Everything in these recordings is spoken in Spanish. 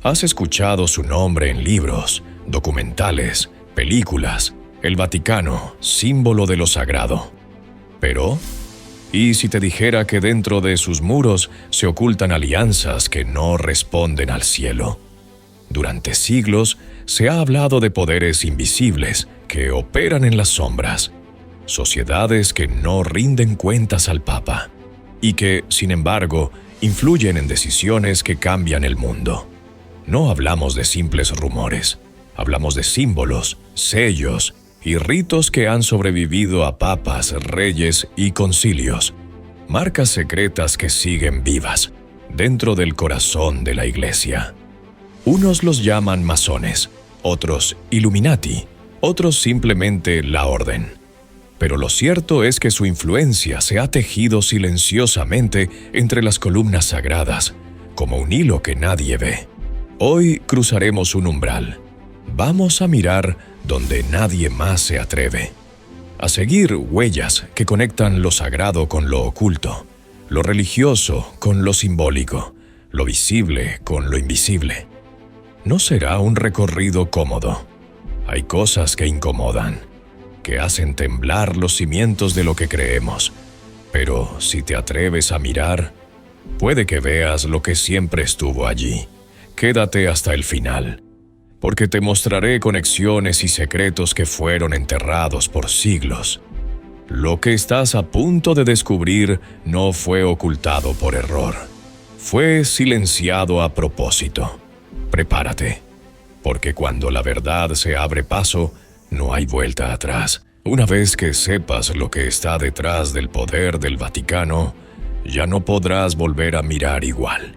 Has escuchado su nombre en libros, documentales, películas, el Vaticano, símbolo de lo sagrado. Pero, ¿y si te dijera que dentro de sus muros se ocultan alianzas que no responden al cielo? Durante siglos se ha hablado de poderes invisibles que operan en las sombras, sociedades que no rinden cuentas al Papa y que, sin embargo, influyen en decisiones que cambian el mundo. No hablamos de simples rumores, hablamos de símbolos, sellos y ritos que han sobrevivido a papas, reyes y concilios, marcas secretas que siguen vivas dentro del corazón de la Iglesia. Unos los llaman masones, otros Illuminati, otros simplemente la Orden. Pero lo cierto es que su influencia se ha tejido silenciosamente entre las columnas sagradas, como un hilo que nadie ve. Hoy cruzaremos un umbral. Vamos a mirar donde nadie más se atreve. A seguir huellas que conectan lo sagrado con lo oculto, lo religioso con lo simbólico, lo visible con lo invisible. No será un recorrido cómodo. Hay cosas que incomodan, que hacen temblar los cimientos de lo que creemos. Pero si te atreves a mirar, puede que veas lo que siempre estuvo allí. Quédate hasta el final, porque te mostraré conexiones y secretos que fueron enterrados por siglos. Lo que estás a punto de descubrir no fue ocultado por error. Fue silenciado a propósito. Prepárate, porque cuando la verdad se abre paso, no hay vuelta atrás. Una vez que sepas lo que está detrás del poder del Vaticano, ya no podrás volver a mirar igual.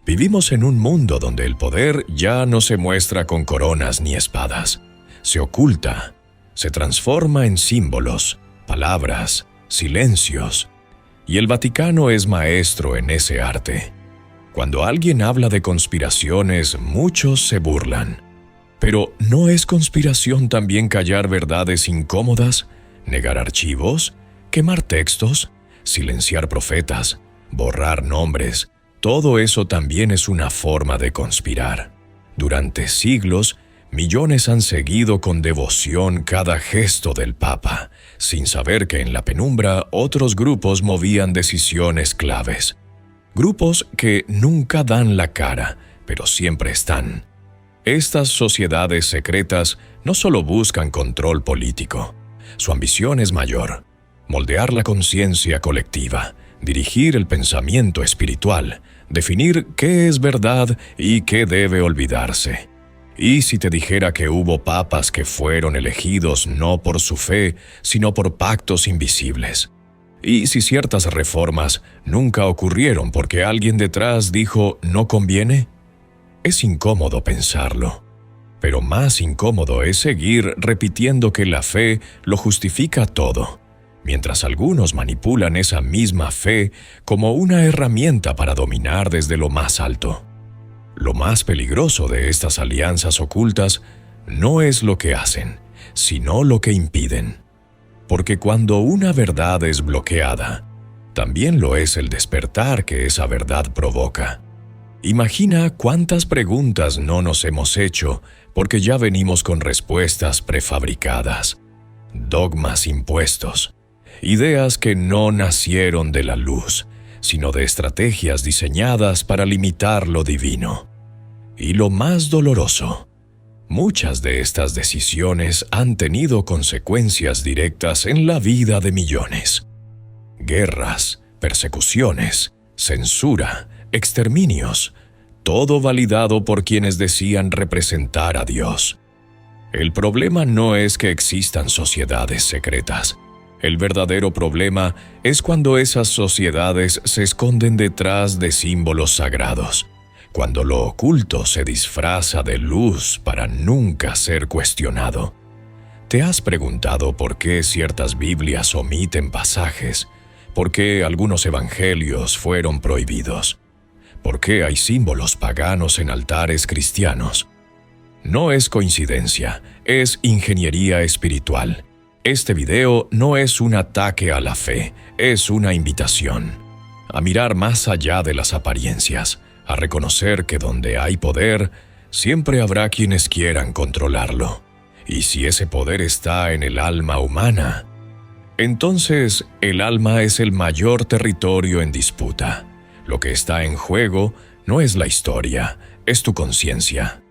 Vivimos en un mundo donde el poder ya no se muestra con coronas ni espadas. Se oculta, se transforma en símbolos, palabras, silencios. Y el Vaticano es maestro en ese arte. Cuando alguien habla de conspiraciones, muchos se burlan. Pero ¿no es conspiración también callar verdades incómodas, negar archivos, quemar textos, silenciar profetas, borrar nombres? Todo eso también es una forma de conspirar. Durante siglos, millones han seguido con devoción cada gesto del Papa, sin saber que en la penumbra otros grupos movían decisiones claves. Grupos que nunca dan la cara, pero siempre están. Estas sociedades secretas no solo buscan control político. Su ambición es mayor: moldear la conciencia colectiva, dirigir el pensamiento espiritual, definir qué es verdad y qué debe olvidarse. Y si te dijera que hubo papas que fueron elegidos no por su fe, sino por pactos invisibles. Y si ciertas reformas nunca ocurrieron porque alguien detrás dijo «no conviene». Es incómodo pensarlo. Pero más incómodo es seguir repitiendo que la fe lo justifica todo, mientras algunos manipulan esa misma fe como una herramienta para dominar desde lo más alto. Lo más peligroso de estas alianzas ocultas no es lo que hacen, sino lo que impiden. Porque cuando una verdad es bloqueada, también lo es el despertar que esa verdad provoca. Imagina cuántas preguntas no nos hemos hecho porque ya venimos con respuestas prefabricadas, dogmas impuestos, ideas que no nacieron de la luz, sino de estrategias diseñadas para limitar lo divino. Y lo más doloroso, muchas de estas decisiones han tenido consecuencias directas en la vida de millones. Guerras, persecuciones, censura, exterminios, todo validado por quienes decían representar a Dios. El problema no es que existan sociedades secretas. El verdadero problema es cuando esas sociedades se esconden detrás de símbolos sagrados, cuando lo oculto se disfraza de luz para nunca ser cuestionado. ¿Te has preguntado por qué ciertas Biblias omiten pasajes? ¿Por qué algunos evangelios fueron prohibidos? ¿Por qué hay símbolos paganos en altares cristianos? No es coincidencia, es ingeniería espiritual. Este video no es un ataque a la fe, es una invitación. a mirar más allá de las apariencias, a reconocer que donde hay poder, siempre habrá quienes quieran controlarlo. Y si ese poder está en el alma humana, entonces el alma es el mayor territorio en disputa. Lo que está en juego no es la historia, es tu conciencia.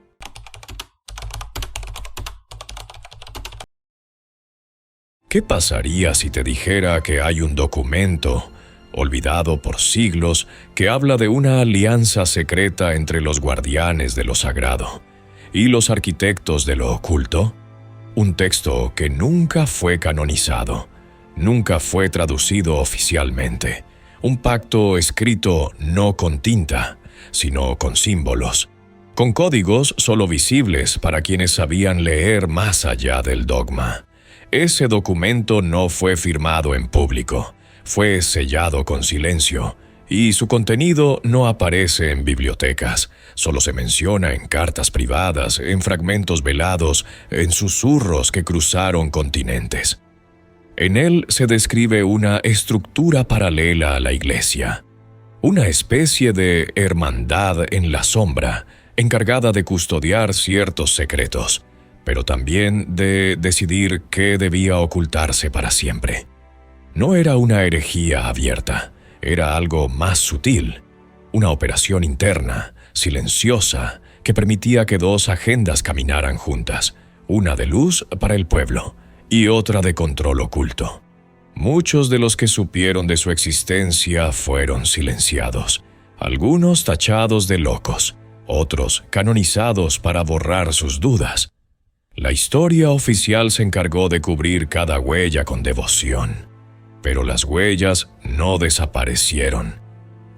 ¿Qué pasaría si te dijera que hay un documento, olvidado por siglos, que habla de una alianza secreta entre los guardianes de lo sagrado y los arquitectos de lo oculto? Un texto que nunca fue canonizado, nunca fue traducido oficialmente. Un pacto escrito no con tinta, sino con símbolos, con códigos solo visibles para quienes sabían leer más allá del dogma. Ese documento no fue firmado en público, fue sellado con silencio, y su contenido no aparece en bibliotecas, solo se menciona en cartas privadas, en fragmentos velados, en susurros que cruzaron continentes. En él se describe una estructura paralela a la Iglesia, una especie de hermandad en la sombra, encargada de custodiar ciertos secretos, pero también de decidir qué debía ocultarse para siempre. No era una herejía abierta, era algo más sutil, una operación interna, silenciosa, que permitía que dos agendas caminaran juntas, una de luz para el pueblo y otra de control oculto. Muchos de los que supieron de su existencia fueron silenciados, algunos tachados de locos, otros canonizados para borrar sus dudas. La historia oficial se encargó de cubrir cada huella con devoción, pero las huellas no desaparecieron.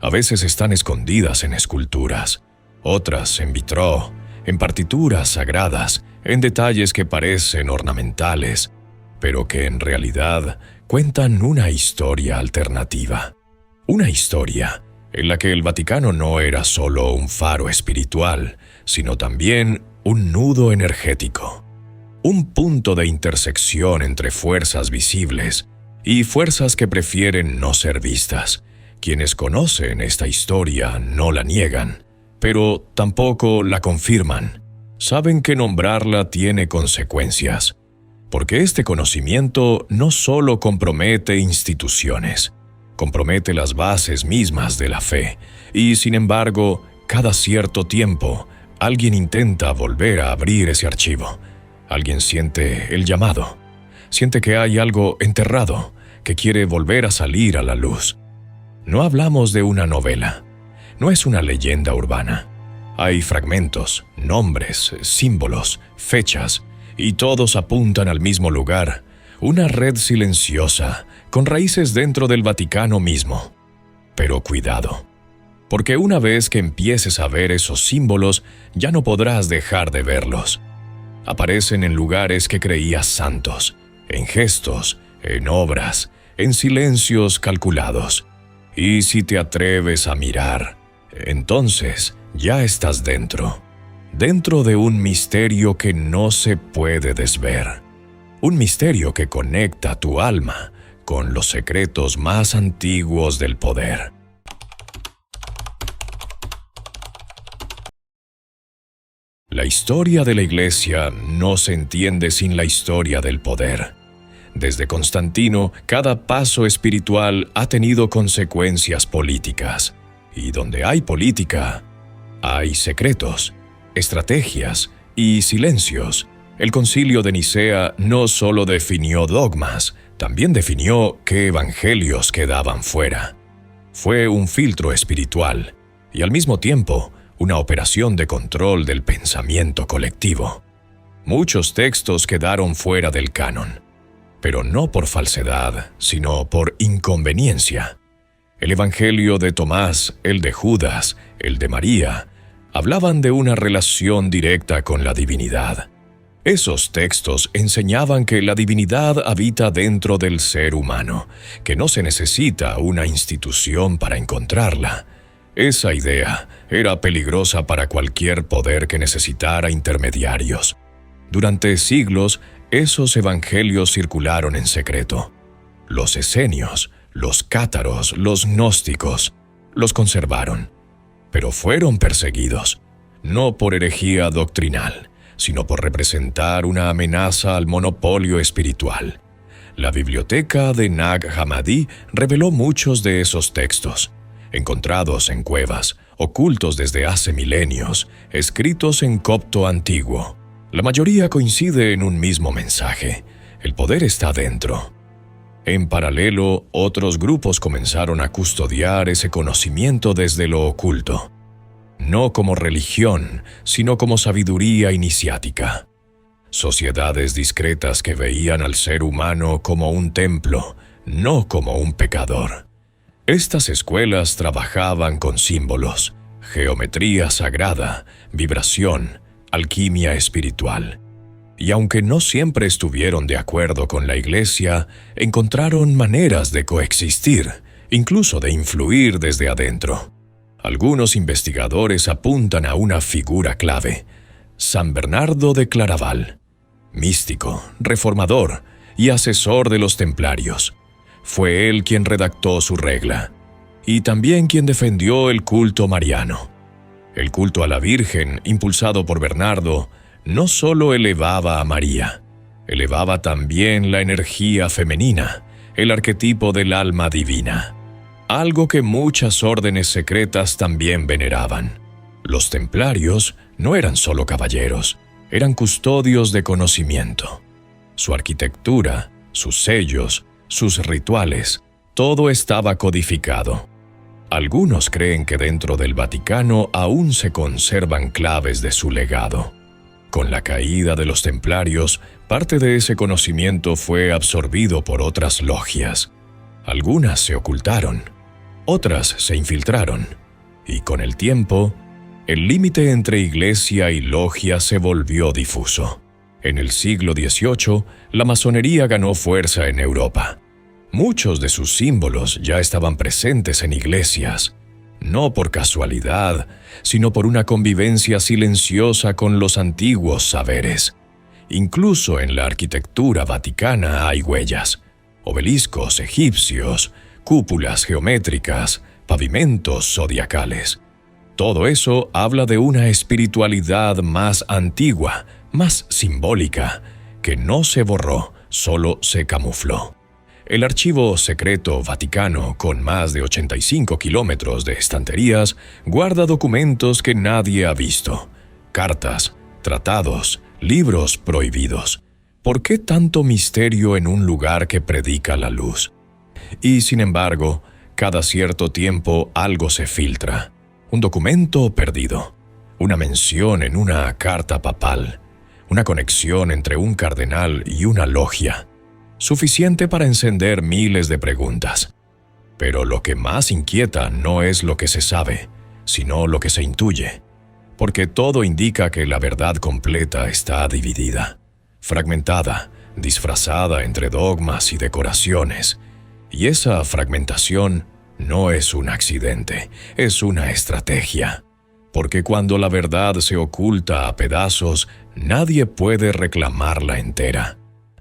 A veces están escondidas en esculturas, otras en vitró, en partituras sagradas, en detalles que parecen ornamentales, pero que en realidad cuentan una historia alternativa. Una historia en la que el Vaticano no era solo un faro espiritual, sino también un nudo energético. Un punto de intersección entre fuerzas visibles y fuerzas que prefieren no ser vistas. Quienes conocen esta historia no la niegan, pero tampoco la confirman. Saben que nombrarla tiene consecuencias, porque este conocimiento no solo compromete instituciones, compromete las bases mismas de la fe, y sin embargo, cada cierto tiempo, alguien intenta volver a abrir ese archivo. Alguien siente el llamado, siente que hay algo enterrado, que quiere volver a salir a la luz. No hablamos de una novela, no es una leyenda urbana. Hay fragmentos, nombres, símbolos, fechas, y todos apuntan al mismo lugar, una red silenciosa, con raíces dentro del Vaticano mismo. Pero cuidado, porque una vez que empieces a ver esos símbolos, ya no podrás dejar de verlos. Aparecen en lugares que creías santos, en gestos, en obras, en silencios calculados. Y si te atreves a mirar, entonces ya estás dentro de un misterio que no se puede desver. Un misterio que conecta tu alma con los secretos más antiguos del poder. La historia de la Iglesia no se entiende sin la historia del poder. Desde Constantino, cada paso espiritual ha tenido consecuencias políticas. Y donde hay política, hay secretos, estrategias y silencios. El Concilio de Nicea no solo definió dogmas, también definió qué evangelios quedaban fuera. Fue un filtro espiritual y al mismo tiempo una operación de control del pensamiento colectivo. Muchos textos quedaron fuera del canon, pero no por falsedad, sino por inconveniencia. El Evangelio de Tomás, el de Judas, el de María, hablaban de una relación directa con la divinidad. Esos textos enseñaban que la divinidad habita dentro del ser humano, que no se necesita una institución para encontrarla. Esa idea era peligrosa para cualquier poder que necesitara intermediarios. Durante siglos, esos evangelios circularon en secreto. Los esenios, los cátaros, los gnósticos, los conservaron, pero fueron perseguidos, no por herejía doctrinal, sino por representar una amenaza al monopolio espiritual. La biblioteca de Nag Hammadi reveló muchos de esos textos, encontrados en cuevas, ocultos desde hace milenios, escritos en copto antiguo. La mayoría coincide en un mismo mensaje: el poder está dentro. En paralelo, otros grupos comenzaron a custodiar ese conocimiento desde lo oculto, no como religión, sino como sabiduría iniciática. Sociedades discretas que veían al ser humano como un templo, no como un pecador. Estas escuelas trabajaban con símbolos, geometría sagrada, vibración, alquimia espiritual. Y aunque no siempre estuvieron de acuerdo con la Iglesia, encontraron maneras de coexistir, incluso de influir desde adentro. Algunos investigadores apuntan a una figura clave: San Bernardo de Claraval, místico, reformador y asesor de los templarios. Fue él quien redactó su regla, y también quien defendió el culto mariano. El culto a la Virgen, impulsado por Bernardo, no solo elevaba a María, elevaba también la energía femenina, el arquetipo del alma divina, algo que muchas órdenes secretas también veneraban. Los templarios no eran solo caballeros, eran custodios de conocimiento. Su arquitectura, sus sellos, sus rituales, todo estaba codificado. Algunos creen que dentro del Vaticano aún se conservan claves de su legado. Con la caída de los templarios, parte de ese conocimiento fue absorbido por otras logias. Algunas se ocultaron, otras se infiltraron, y con el tiempo, el límite entre iglesia y logia se volvió difuso. En el siglo XVIII, la masonería ganó fuerza en Europa. Muchos de sus símbolos ya estaban presentes en iglesias, no por casualidad, sino por una convivencia silenciosa con los antiguos saberes. Incluso en la arquitectura vaticana hay huellas: obeliscos egipcios, cúpulas geométricas, pavimentos zodiacales. Todo eso habla de una espiritualidad más antigua, más simbólica, que no se borró, solo se camufló. El Archivo Secreto Vaticano, con más de 85 kilómetros de estanterías, guarda documentos que nadie ha visto: cartas, tratados, libros prohibidos. ¿Por qué tanto misterio en un lugar que predica la luz? Y sin embargo, cada cierto tiempo algo se filtra: un documento perdido, una mención en una carta papal, una conexión entre un cardenal y una logia, suficiente para encender miles de preguntas. Pero lo que más inquieta no es lo que se sabe, sino lo que se intuye, porque todo indica que la verdad completa está dividida, fragmentada, disfrazada entre dogmas y decoraciones. Y esa fragmentación no es un accidente, es una estrategia. Porque cuando la verdad se oculta a pedazos, nadie puede reclamarla entera.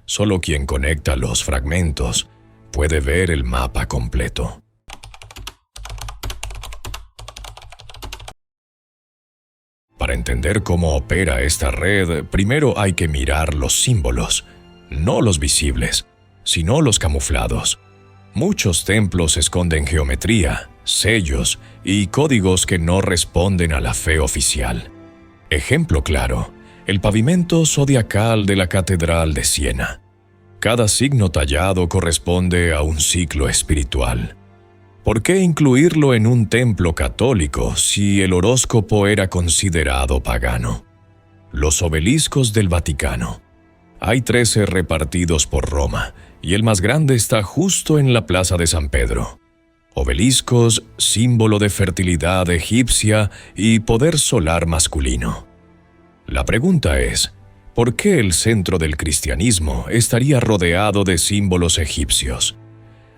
Solo quien conecta los fragmentos puede ver el mapa completo. Para entender cómo opera esta red, primero hay que mirar los símbolos, no los visibles, sino los camuflados. Muchos templos esconden geometría, sellos y códigos que no responden a la fe oficial. Ejemplo claro: el pavimento zodiacal de la Catedral de Siena. Cada signo tallado corresponde a un ciclo espiritual. ¿Por qué incluirlo en un templo católico si el horóscopo era considerado pagano? Los obeliscos del Vaticano. Hay 13 repartidos por Roma, y el más grande está justo en la Plaza de San Pedro. Obeliscos, símbolo de fertilidad egipcia y poder solar masculino. La pregunta es: ¿por qué el centro del cristianismo estaría rodeado de símbolos egipcios?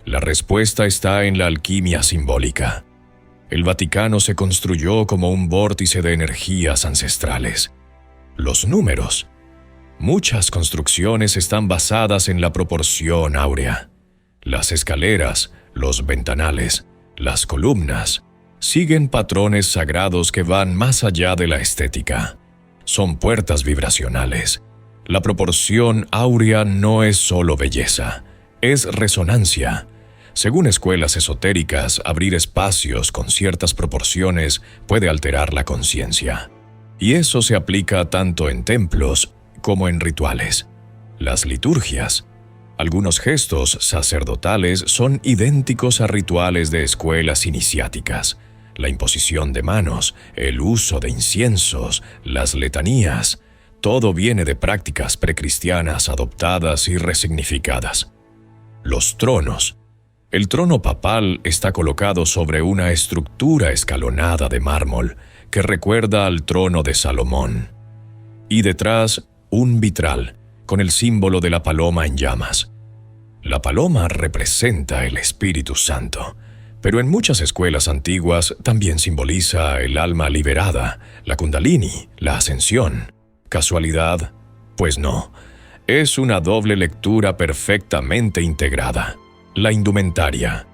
La respuesta está en la alquimia simbólica. El Vaticano se construyó como un vórtice de energías ancestrales. Los números. Muchas construcciones están basadas en la proporción áurea. Las escaleras, los ventanales, las columnas, Siguen patrones sagrados que van más allá de la estética. Son puertas vibracionales. La proporción áurea no es solo belleza, es resonancia. Según escuelas esotéricas, abrir espacios con ciertas proporciones puede alterar la conciencia. Y eso se aplica tanto en templos como en rituales. Las liturgias. Algunos gestos sacerdotales son idénticos a rituales de escuelas iniciáticas. La imposición de manos, el uso de inciensos, las letanías, todo viene de prácticas precristianas adoptadas y resignificadas. Los tronos. El trono papal está colocado sobre una estructura escalonada de mármol que recuerda al trono de Salomón. Y detrás, un vitral con el símbolo de la paloma en llamas. La paloma representa el Espíritu Santo, pero en muchas escuelas antiguas también simboliza el alma liberada, la kundalini, la ascensión. ¿Casualidad? Pues no. Es una doble lectura perfectamente integrada. La indumentaria,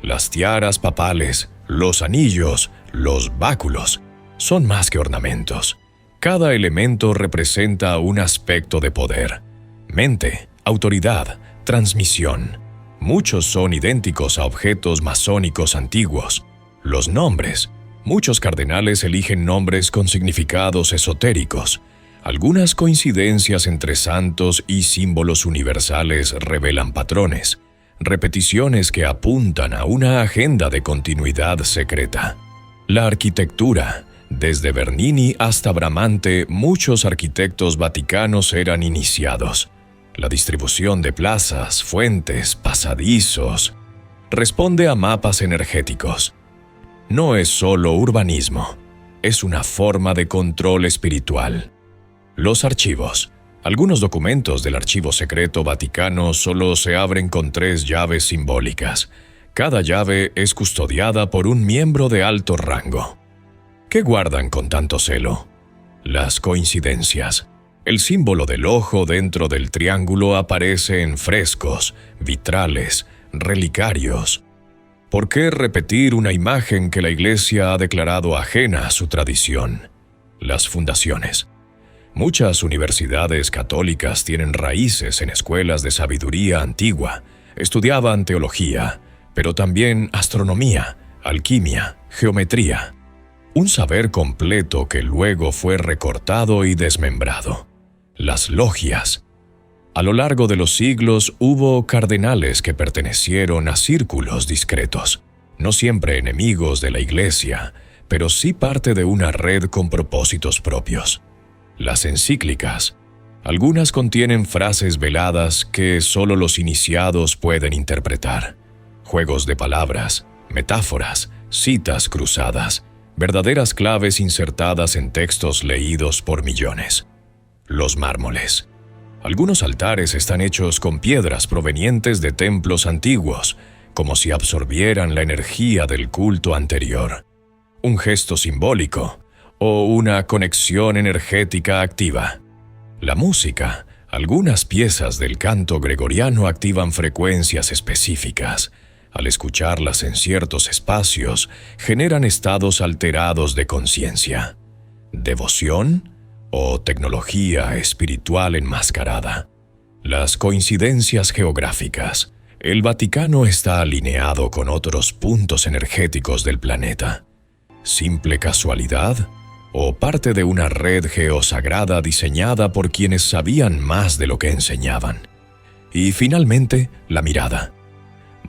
las tiaras papales, los anillos, los báculos, son más que ornamentos. Cada elemento representa un aspecto de poder. Mente, autoridad, transmisión. Muchos son idénticos a objetos masónicos antiguos. Los nombres. Muchos cardenales eligen nombres con significados esotéricos. Algunas coincidencias entre santos y símbolos universales revelan patrones, repeticiones que apuntan a una agenda de continuidad secreta. La arquitectura. Desde Bernini hasta Bramante, muchos arquitectos vaticanos eran iniciados. La distribución de plazas, fuentes, pasadizos, responde a mapas energéticos. No es solo urbanismo, es una forma de control espiritual. Los archivos. Algunos documentos del Archivo Secreto Vaticano solo se abren con 3 llaves simbólicas. Cada llave es custodiada por un miembro de alto rango. ¿Qué guardan con tanto celo? Las coincidencias. El símbolo del ojo dentro del triángulo aparece en frescos, vitrales, relicarios. ¿Por qué repetir una imagen que la Iglesia ha declarado ajena a su tradición? Las fundaciones. Muchas universidades católicas tienen raíces en escuelas de sabiduría antigua. Estudiaban teología, pero también astronomía, alquimia, geometría. Un saber completo que luego fue recortado y desmembrado. Las logias. A lo largo de los siglos hubo cardenales que pertenecieron a círculos discretos, no siempre enemigos de la Iglesia, pero sí parte de una red con propósitos propios. Las encíclicas. Algunas contienen frases veladas que solo los iniciados pueden interpretar. Juegos de palabras, metáforas, citas cruzadas, verdaderas claves insertadas en textos leídos por millones. Los mármoles. Algunos altares están hechos con piedras provenientes de templos antiguos, como si absorbieran la energía del culto anterior. Un gesto simbólico o una conexión energética activa. La música. Algunas piezas del canto gregoriano activan frecuencias específicas. Al escucharlas en ciertos espacios, generan estados alterados de conciencia. ¿Devoción o tecnología espiritual enmascarada? Las coincidencias geográficas. El Vaticano está alineado con otros puntos energéticos del planeta. ¿Simple casualidad o parte de una red geosagrada diseñada por quienes sabían más de lo que enseñaban? Y finalmente, la mirada.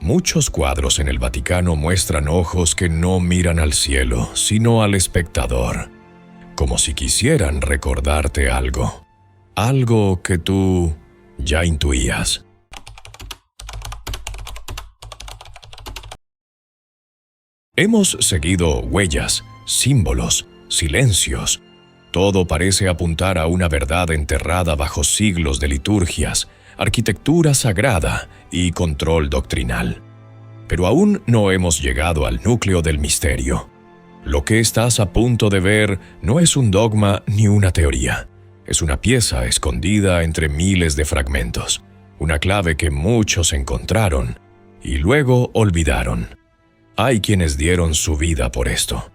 Muchos cuadros en el Vaticano muestran ojos que no miran al cielo, sino al espectador, como si quisieran recordarte algo que tú ya intuías. Hemos seguido huellas, símbolos, silencios. Todo parece apuntar a una verdad enterrada bajo siglos de liturgias, arquitectura sagrada y control doctrinal. Pero aún no hemos llegado al núcleo del misterio. Lo que estás a punto de ver no es un dogma ni una teoría. Es una pieza escondida entre miles de fragmentos, una clave que muchos encontraron y luego olvidaron. Hay quienes dieron su vida por esto,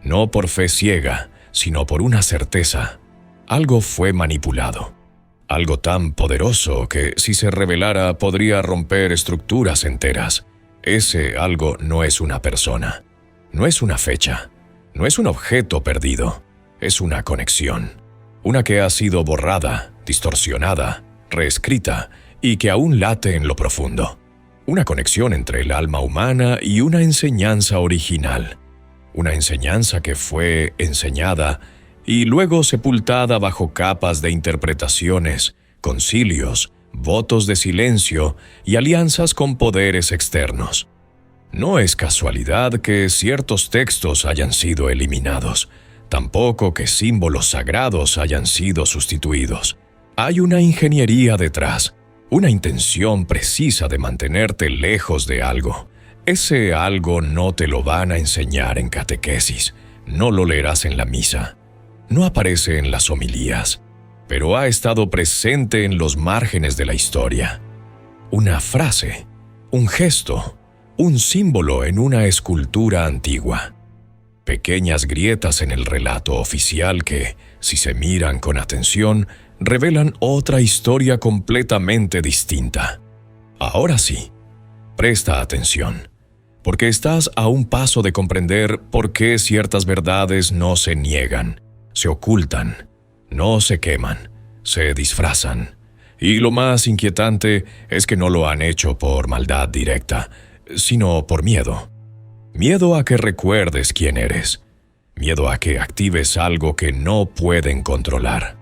no por fe ciega, sino por una certeza. Algo fue manipulado, algo tan poderoso que si se revelara podría romper estructuras enteras. Ese algo no es una persona, no es una fecha, no es un objeto perdido, es una conexión, una que ha sido borrada, distorsionada, reescrita y que aún late en lo profundo. Una conexión entre el alma humana y una enseñanza original, una enseñanza que fue enseñada y luego sepultada bajo capas de interpretaciones, concilios, votos de silencio y alianzas con poderes externos. No es casualidad que ciertos textos hayan sido eliminados, tampoco que símbolos sagrados hayan sido sustituidos. Hay una ingeniería detrás, una intención precisa de mantenerte lejos de algo. Ese algo no te lo van a enseñar en catequesis, no lo leerás en la misa, no aparece en las homilías, pero ha estado presente en los márgenes de la historia. Una frase, un gesto, un símbolo en una escultura antigua. Pequeñas grietas en el relato oficial que, si se miran con atención, revelan otra historia completamente distinta. Ahora sí, presta atención, porque estás a un paso de comprender por qué ciertas verdades no se niegan, se ocultan, no se queman, se disfrazan. Y lo más inquietante es que no lo han hecho por maldad directa, sino por miedo. Miedo a que recuerdes quién eres, miedo a que actives algo que no pueden controlar.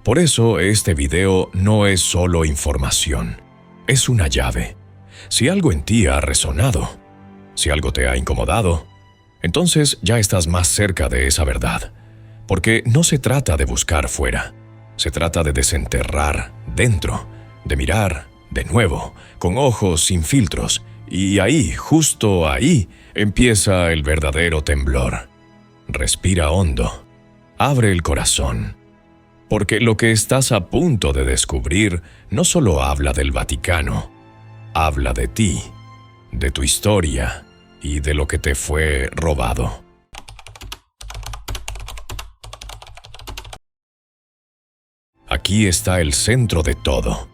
Por eso este video no es solo información, es una llave. Si algo en ti ha resonado, si algo te ha incomodado, entonces ya estás más cerca de esa verdad, porque no se trata de buscar fuera, se trata de desenterrar dentro, de mirar de nuevo, con ojos sin filtros, y ahí, justo ahí, empieza el verdadero temblor. Respira hondo, abre el corazón, porque lo que estás a punto de descubrir no solo habla del Vaticano, habla de ti, de tu historia y de lo que te fue robado. Aquí está el centro de todo.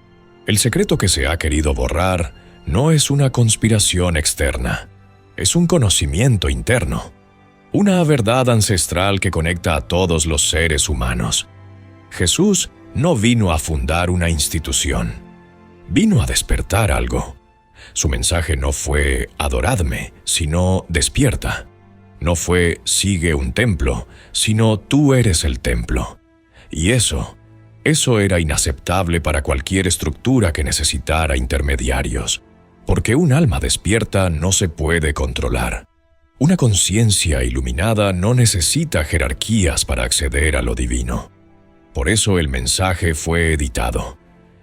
El secreto que se ha querido borrar no es una conspiración externa, es un conocimiento interno, una verdad ancestral que conecta a todos los seres humanos. Jesús no vino a fundar una institución, vino a despertar algo. Su mensaje no fue adoradme, sino despierta. No fue sigue un templo, sino tú eres el templo. Y eso era inaceptable para cualquier estructura que necesitara intermediarios, porque un alma despierta no se puede controlar. Una conciencia iluminada no necesita jerarquías para acceder a lo divino. Por eso el mensaje fue editado.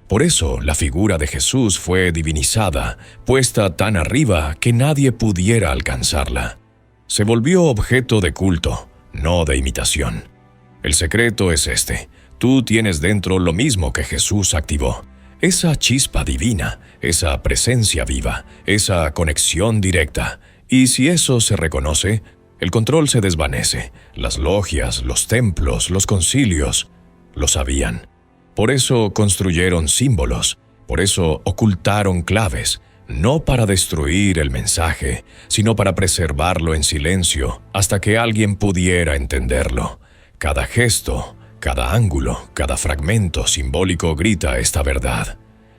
Por eso la figura de Jesús fue divinizada, puesta tan arriba que nadie pudiera alcanzarla. Se volvió objeto de culto, no de imitación. El secreto es este: tú tienes dentro lo mismo que Jesús activó. Esa chispa divina, esa presencia viva, esa conexión directa. Y si eso se reconoce, el control se desvanece. Las logias, los templos, los concilios lo sabían. Por eso construyeron símbolos, por eso ocultaron claves, no para destruir el mensaje, sino para preservarlo en silencio hasta que alguien pudiera entenderlo. Cada gesto, cada ángulo, cada fragmento simbólico grita esta verdad.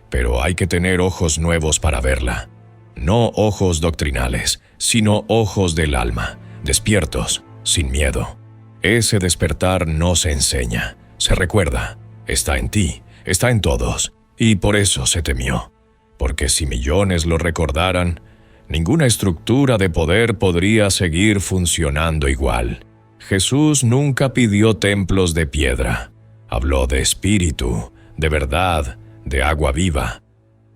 Pero hay que tener ojos nuevos para verla. No ojos doctrinales, sino ojos del alma, despiertos, sin miedo. Ese despertar no se enseña, se recuerda. Está en ti, está en todos, y por eso se temió. Porque si millones lo recordaran, ninguna estructura de poder podría seguir funcionando igual. Jesús nunca pidió templos de piedra. Habló de espíritu, de verdad, de agua viva.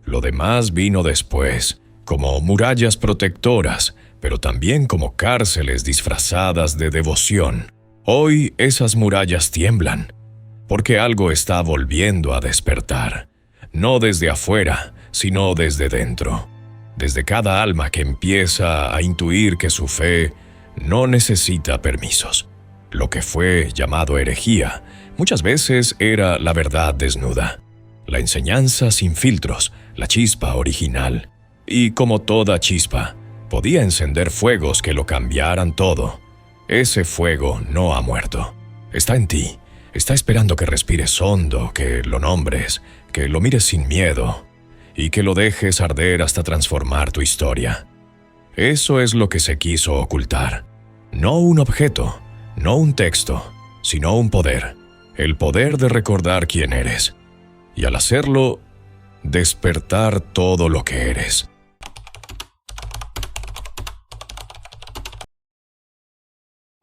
Lo demás vino después, como murallas protectoras, pero también como cárceles disfrazadas de devoción. Hoy esas murallas tiemblan, porque algo está volviendo a despertar, no desde afuera, sino desde dentro. desde cada alma que empieza a intuir que su fe no necesita permisos. Lo que fue llamado herejía muchas veces era la verdad desnuda, la enseñanza sin filtros, la chispa original. Y como toda chispa, podía encender fuegos que lo cambiaran todo. Ese fuego no ha muerto. Está en ti. Está esperando que respires hondo, que lo nombres, que lo mires sin miedo y que lo dejes arder hasta transformar tu historia. Eso es lo que se quiso ocultar. No un objeto, no un texto, sino un poder. El poder de recordar quién eres. Y al hacerlo, despertar todo lo que eres.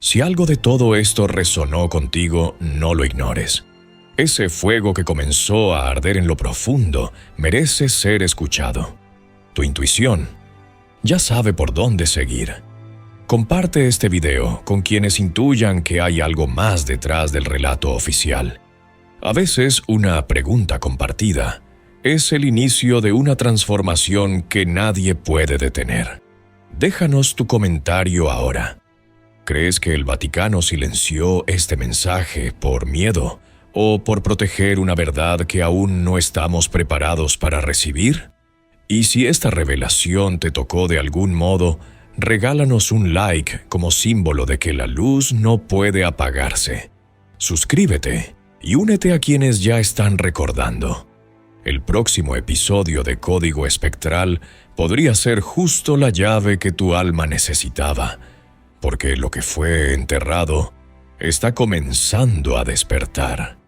Si algo de todo esto resonó contigo, no lo ignores. Ese fuego que comenzó a arder en lo profundo merece ser escuchado. Tu intuición ya sabe por dónde seguir. Comparte este video con quienes intuyan que hay algo más detrás del relato oficial. A veces una pregunta compartida es el inicio de una transformación que nadie puede detener. Déjanos tu comentario ahora. ¿Crees que el Vaticano silenció este mensaje por miedo o por proteger una verdad que aún no estamos preparados para recibir? Y si esta revelación te tocó de algún modo, regálanos un like como símbolo de que la luz no puede apagarse. Suscríbete y únete a quienes ya están recordando. El próximo episodio de Código Espectral podría ser justo la llave que tu alma necesitaba, porque lo que fue enterrado está comenzando a despertar.